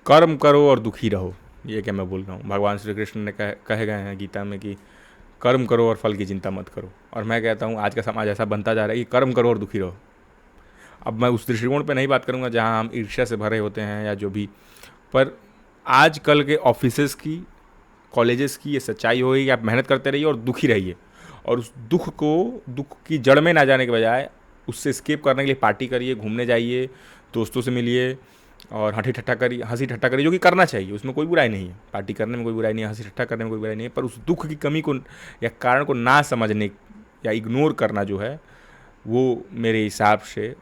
कर्म करो और दुखी रहो। ये क्या मैं बोल रहा हूँ, भगवान श्री कृष्ण ने कहे गए हैं गीता में कि कर्म करो और फल की चिंता मत करो। और मैं कहता हूँ आज का समाज ऐसा बनता जा रहा है कि कर्म करो और दुखी रहो। अब मैं उस दृष्टिकोण पे नहीं बात करूँगा जहाँ हम ईर्ष्या से भरे होते हैं या जो भी, पर आजकल के ऑफिसेस की, कॉलेजेस की ये सच्चाई होगी कि आप मेहनत करते रहिए और दुखी रहिए, और उस दुख की जड़ में ना जाने के बजाय उससे स्केप करने के लिए पार्टी करिए, घूमने जाइए, दोस्तों से मिलिए और हंसी ठट्ठा करिए, जो कि करना चाहिए, उसमें कोई बुराई नहीं है, पार्टी करने में कोई बुराई नहीं है, हंसी ठट्ठा करने में कोई बुराई नहीं है। पर उस दुख की कमी को या कारण को ना समझने या इग्नोर करना जो है वो मेरे हिसाब से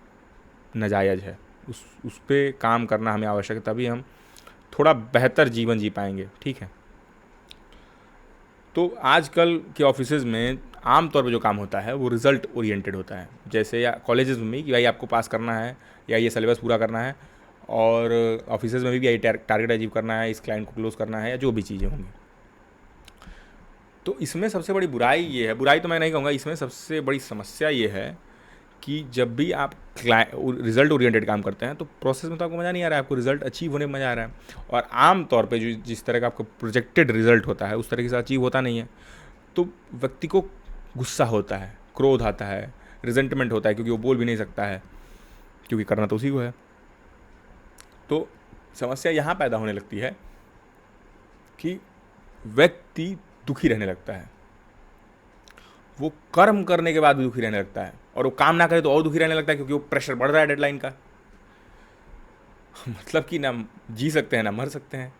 नाजायज़ है। उस पर काम करना हमें आवश्यक है, तभी हम थोड़ा बेहतर जीवन जी पाएंगे। ठीक है। तो आजकल के ऑफिसेज में आम तौर पे जो काम होता है वो रिज़ल्ट ओरिएंटेड होता है, जैसे या कॉलेजेस में भी कि भाई आपको पास करना है या ये सिलेबस पूरा करना है, और ऑफिसेज में भी यही टारगेट अचीव करना है, इस क्लाइंट को क्लोज करना है या जो भी चीज़ें होंगी। तो इसमें सबसे बड़ी बुराई ये है, बुराई तो मैं नहीं कहूँगा, इसमें सबसे बड़ी समस्या ये है कि जब भी आप रिजल्ट ओरिएंटेड काम करते हैं तो प्रोसेस में तो आपको मज़ा नहीं आ रहा है, आपको रिजल्ट अचीव होने में मज़ा आ रहा है, और आम तौर पे जो जिस तरह का आपको प्रोजेक्टेड रिजल्ट होता है उस तरीके से अचीव होता नहीं है, तो व्यक्ति को गुस्सा होता है, क्रोध आता है, रिजेंटमेंट होता है, क्योंकि वो बोल भी नहीं सकता है, क्योंकि करना तो उसी को है। तो समस्या यहाँ पैदा होने लगती है कि व्यक्ति दुखी रहने लगता है, वो कर्म करने के बाद भी दुखी रहने लगता है, और वो काम ना करे तो और दुखी रहने लगता है, क्योंकि वो प्रेशर बढ़ रहा है डेडलाइन का। मतलब कि ना जी सकते हैं ना मर सकते हैं।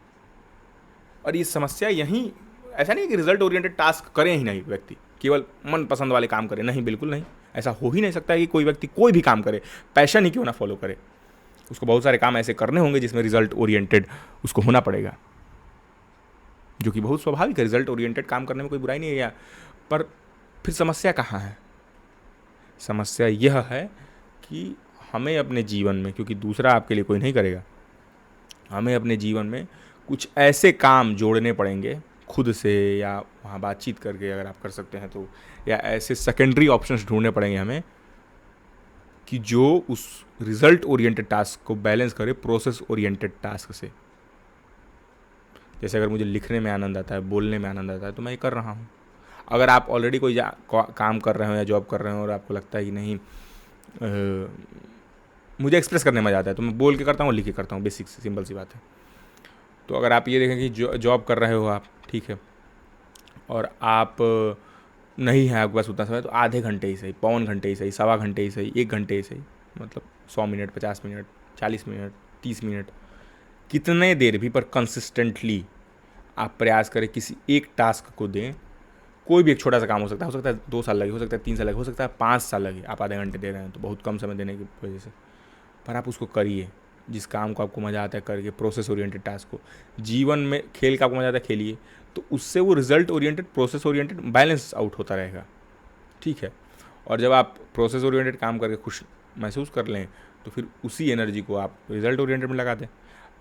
और ये समस्या यहीं, ऐसा नहीं कि रिजल्ट ओरिएंटेड टास्क करें ही नहीं व्यक्ति, केवल मन पसंद वाले काम करे, नहीं, बिल्कुल नहीं। ऐसा हो ही नहीं सकता कि कोई व्यक्ति कोई भी काम करे, पैशन ही क्यों ना फॉलो करे, उसको बहुत सारे काम ऐसे करने होंगे जिसमें रिजल्ट ओरिएंटेड उसको होना पड़ेगा, जो कि बहुत स्वाभाविक है। रिजल्ट ओरिएंटेड काम करने में कोई बुराई नहीं है, या पर फिर समस्या कहाँ है? समस्या यह है कि हमें अपने जीवन में, क्योंकि दूसरा आपके लिए कोई नहीं करेगा, हमें अपने जीवन में कुछ ऐसे काम जोड़ने पड़ेंगे खुद से, या वहाँ बातचीत करके अगर आप कर सकते हैं तो, या ऐसे सेकेंडरी ऑप्शंस ढूंढने पड़ेंगे हमें कि जो उस रिजल्ट ओरिएंटेड टास्क को बैलेंस करे प्रोसेस ओरिएंटेड टास्क से। जैसे अगर मुझे लिखने में आनंद आता है, बोलने में आनंद आता है, तो मैं ये कर रहा हूँ। अगर आप ऑलरेडी कोई काम कर रहे हो या जॉब कर रहे हो और आपको लगता है कि नहीं मुझे एक्सप्रेस करने में मज़ा आता है, तो मैं बोल के करता हूँ, लिख के करता हूँ, बेसिक सिंपल सी बात है। तो अगर आप ये देखें कि जॉब कर रहे हो आप, ठीक है, और आप नहीं है आपके पास उतना समय, तो आधे घंटे ही सही, पौन घंटे ही सही, सवा घंटे ही सही, 1 घंटे ही सही, मतलब 100 मिनट, 50 मिनट, 40 मिनट, 30 मिनट, कितने देर भी, पर कंसिस्टेंटली आप प्रयास करें, किसी एक टास्क को दें। कोई भी एक छोटा सा काम हो सकता है 2 साल लगे, हो सकता है 3 साल लगे, हो सकता है 5 साल लगे। आप आधे घंटे दे रहे हैं तो बहुत कम समय देने की वजह से, पर आप उसको करिए। जिस काम को आपको मज़ा आता है करके, प्रोसेस ओरिएंटेड टास्क को। जीवन में खेल का आपको मज़ा आता है, खेलिए, तो उससे वो result oriented, process oriented balance out होता रहेगा। ठीक है। और जब आप प्रोसेस ओरिएंटेड काम करके खुश महसूस कर लें, तो फिर उसी एनर्जी को आप रिजल्ट ओरिएंटेड में लगा दें।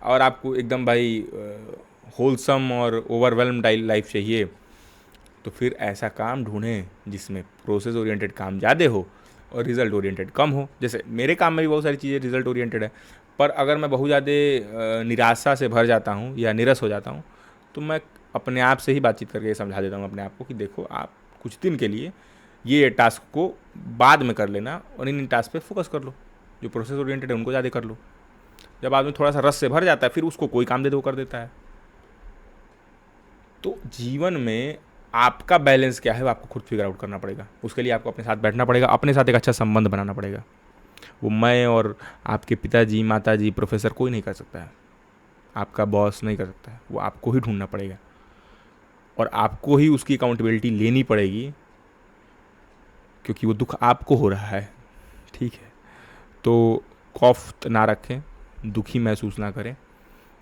और आपको एकदम भाई होलसम और ओवरवेलम्ड लाइफ चाहिए, तो फिर ऐसा काम ढूंढें जिसमें प्रोसेस ओरिएंटेड काम ज़्यादा हो और रिज़ल्ट ओरिएंटेड कम हो। जैसे मेरे काम में भी बहुत सारी चीज़ें रिज़ल्ट ओरिएंटेड है, पर अगर मैं बहुत ज़्यादा निराशा से भर जाता हूँ या निरस हो जाता हूँ, तो मैं अपने आप से ही बातचीत करके ये समझा देता हूँ अपने आप को कि देखो, आप कुछ दिन के लिए ये टास्क को बाद में कर लेना और इन टास्क पे फोकस कर लो, जो प्रोसेस ओरिएंटेड है उनको ज़्यादा कर लो। जब आदमी थोड़ा सा रस से भर जाता है, फिर उसको कोई काम दे दो कर देता है। तो जीवन में आपका बैलेंस क्या है वो आपको खुद फिगर आउट करना पड़ेगा। उसके लिए आपको अपने साथ बैठना पड़ेगा, अपने साथ एक अच्छा संबंध बनाना पड़ेगा। वो मैं और आपके पिताजी, माताजी, प्रोफेसर कोई नहीं कर सकता है, आपका बॉस नहीं कर सकता है, वो आपको ही ढूंढना पड़ेगा और आपको ही उसकी अकाउंटेबिलिटी लेनी पड़ेगी, क्योंकि वो दुख आपको हो रहा है। ठीक है। तो खौफ ना रखें, दुखी महसूस ना करें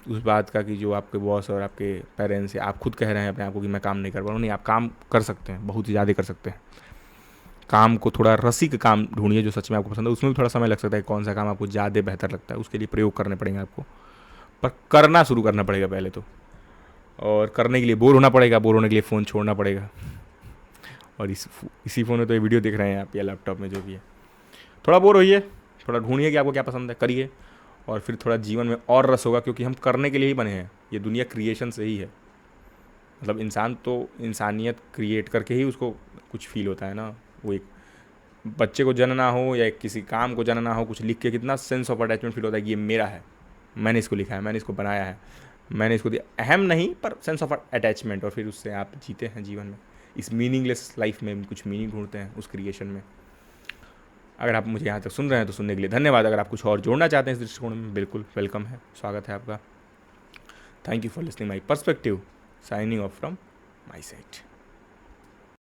उस बात का कि जो आपके बॉस और आपके पेरेंट्स है, आप खुद कह रहे हैं अपने आप को कि मैं काम नहीं कर पा रहा हूँ। नहीं, आप काम कर सकते हैं, बहुत ही ज़्यादा कर सकते हैं। काम को थोड़ा रसिक काम ढूंढिए जो सच में आपको पसंद है। उसमें भी थोड़ा समय लग सकता है, कौन सा काम आपको ज़्यादा बेहतर लगता है, उसके लिए प्रयोग करने पड़ेंगे आपको, पर करना शुरू करना पड़ेगा पहले तो। और करने के लिए बोर होना पड़ेगा, बोर होने के लिए फ़ोन छोड़ना पड़ेगा। और इसी फ़ोन में तो ये वीडियो देख रहे हैं आप या लैपटॉप में, जो भी है, थोड़ा बोर होइए, थोड़ा ढूंढिए कि आपको क्या पसंद है, करिए। और फिर थोड़ा जीवन में और रस होगा, क्योंकि हम करने के लिए ही बने हैं। ये दुनिया क्रिएशन से ही है, मतलब इंसान तो इंसानियत क्रिएट करके ही उसको कुछ फील होता है ना। वो एक बच्चे को जनना हो या किसी काम को जनना हो, कुछ लिख के कितना सेंस ऑफ अटैचमेंट फील होता है कि ये मेरा है, मैंने इसको लिखा है, मैंने इसको बनाया है, मैंने इसको दिया। अहम नहीं, पर सेंस ऑफ अटैचमेंट, और फिर उससे आप जीते हैं जीवन में। इस मीनिंगलेस लाइफ में कुछ मीनिंग ढूंढते हैं उस क्रिएशन में। अगर आप मुझे यहाँ तक सुन रहे हैं तो सुनने के लिए धन्यवाद। अगर आप कुछ और जोड़ना चाहते हैं इस दृष्टिकोण में, बिल्कुल वेलकम है, स्वागत है आपका। Thank you for listening my perspective, signing off from my side.